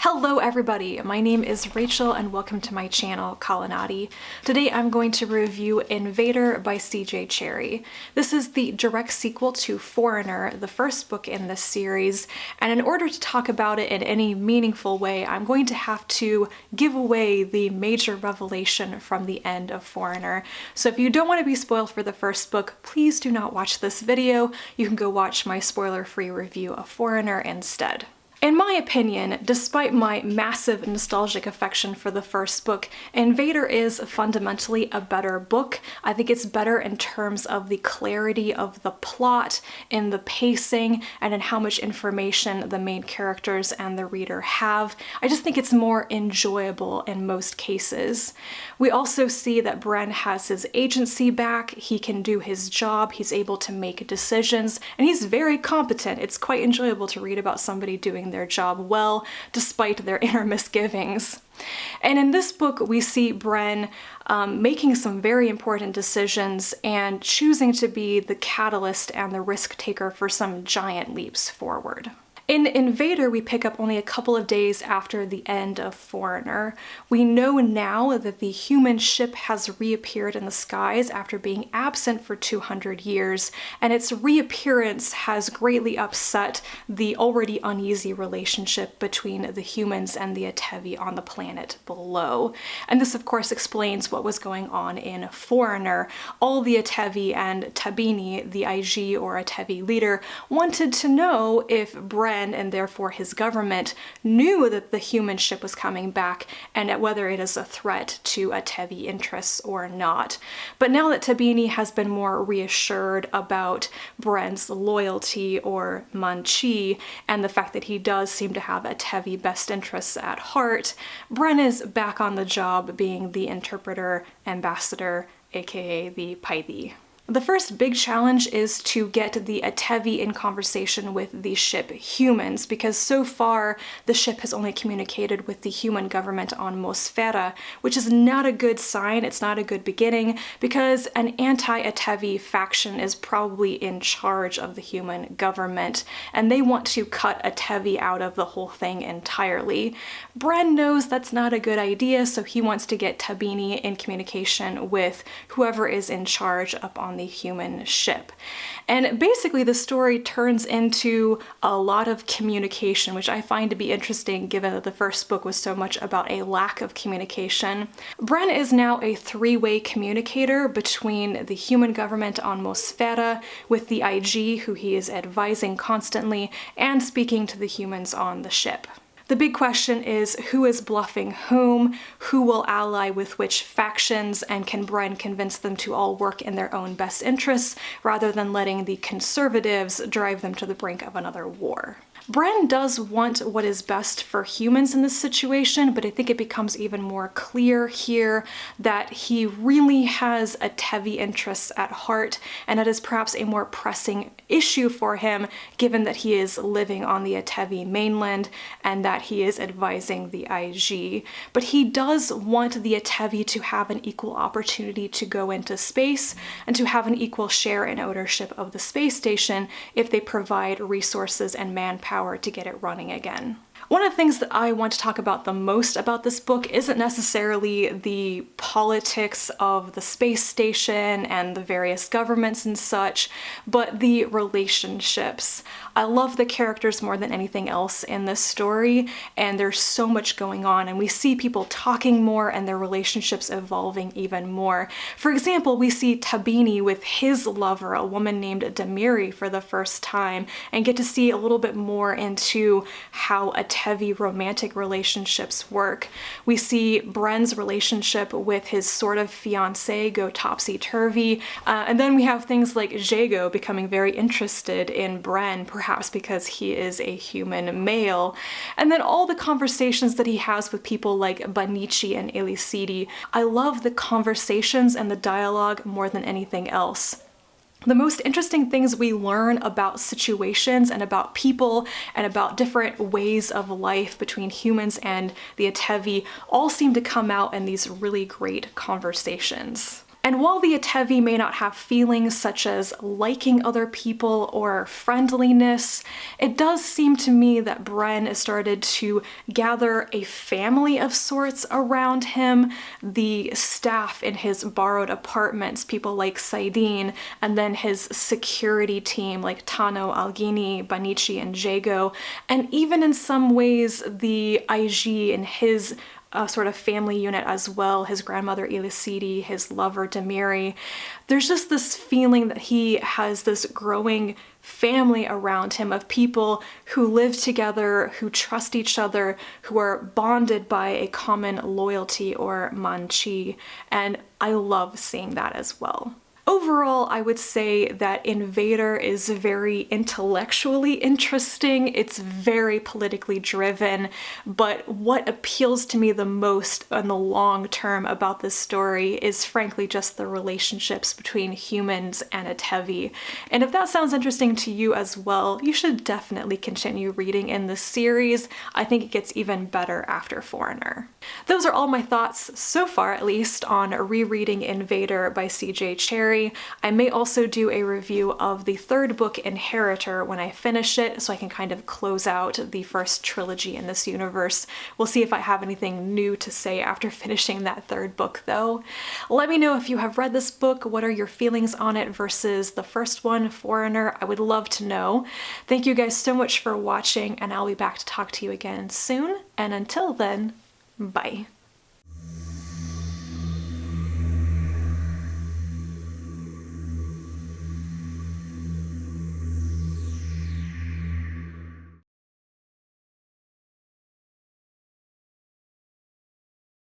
Hello everybody, my name is Rachel and welcome to my channel, Kalanati. Today I'm going to review Invader by C.J. Cherryh. This is the direct sequel to Foreigner, the first book in this series, and in order to talk about it in any meaningful way, I'm going to have to give away the major revelation from the end of Foreigner. So if you don't want to be spoiled for the first book, please do not watch this video. You can go watch my spoiler-free review of Foreigner instead. In my opinion, despite my massive nostalgic affection for the first book, Invader is fundamentally a better book. I think it's better in terms of the clarity of the plot, in the pacing, and in how much information the main characters and the reader have. I just think it's more enjoyable in most cases. We also see that Bren has his agency back, he can do his job, he's able to make decisions, and he's very competent. It's quite enjoyable to read about somebody doing their job well, despite their inner misgivings. And in this book, we see Bren making some very important decisions and choosing to be the catalyst and the risk taker for some giant leaps forward. In Invader, we pick up only a couple of days after the end of Foreigner. We know now that the human ship has reappeared in the skies after being absent for 200 years, and its reappearance has greatly upset the already uneasy relationship between the humans and the Atevi on the planet below. And this, of course, explains what was going on in Foreigner. All the Atevi and Tabini, the IG or Atevi leader, wanted to know if Bren and therefore his government knew that the human ship was coming back and whether it is a threat to Atevi interests or not. But now that Tabini has been more reassured about Bren's loyalty or Manchi and the fact that he does seem to have Atevi best interests at heart, Bren is back on the job being the interpreter ambassador, aka the Paidi. The first big challenge is to get the Atevi in conversation with the ship humans, because so far the ship has only communicated with the human government on Mosfera, which is not a good sign, it's not a good beginning, because an anti-Atevi faction is probably in charge of the human government, and they want to cut Atevi out of the whole thing entirely. Bren knows that's not a good idea, so he wants to get Tabini in communication with whoever is in charge up on the human ship. And basically the story turns into a lot of communication, which I find to be interesting given that the first book was so much about a lack of communication. Bren is now a three-way communicator between the human government on Mosfera, with the IG, who he is advising constantly, and speaking to the humans on the ship. The big question is who is bluffing whom, who will ally with which factions, and can Bren convince them to all work in their own best interests rather than letting the conservatives drive them to the brink of another war. Bren does want what is best for humans in this situation, but I think it becomes even more clear here that he really has Atevi interests at heart, and that is perhaps a more pressing issue for him given that he is living on the Atevi mainland and that he is advising the IG. But he does want the Atevi to have an equal opportunity to go into space and to have an equal share in ownership of the space station if they provide resources and manpower to get it running again. One of the things that I want to talk about the most about this book isn't necessarily the politics of the space station and the various governments and such, but the relationships. I love the characters more than anything else in this story, and there's so much going on, and we see people talking more and their relationships evolving even more. For example, we see Tabini with his lover, a woman named Damiri, for the first time, and get to see a little bit more into how Atevi romantic relationships work. We see Bren's relationship with his sort of fiancé go topsy-turvy, and then we have things like Jago becoming very interested in Bren, perhaps because he is a human male, and then all the conversations that he has with people like Banichi and Elisidi. I love the conversations and the dialogue more than anything else. The most interesting things we learn about situations and about people and about different ways of life between humans and the Atevi all seem to come out in these really great conversations. And while the Atevi may not have feelings such as liking other people or friendliness, it does seem to me that Bren started to gather a family of sorts around him. The staff in his borrowed apartments, people like Saidin, and then his security team like Tano, Algini, Banichi, and Jago, and even in some ways the IG in his sort of family unit as well, his grandmother Elisidi, his lover Demiri. There's just this feeling that he has this growing family around him of people who live together, who trust each other, who are bonded by a common loyalty or manchi, and I love seeing that as well. Overall, I would say that Invader is very intellectually interesting. It's very politically driven, but what appeals to me the most in the long term about this story is frankly just the relationships between humans and Atevi. And if that sounds interesting to you as well, you should definitely continue reading in this series. I think it gets even better after Foreigner. Those are all my thoughts, so far at least, on rereading Invader by C.J. Cherryh. I may also do a review of the third book, Inheritor, when I finish it, so I can kind of close out the first trilogy in this universe. We'll see if I have anything new to say after finishing that third book, though. Let me know if you have read this book. What are your feelings on it versus the first one, Foreigner? I would love to know. Thank you guys so much for watching, and I'll be back to talk to you again soon. And until then, bye.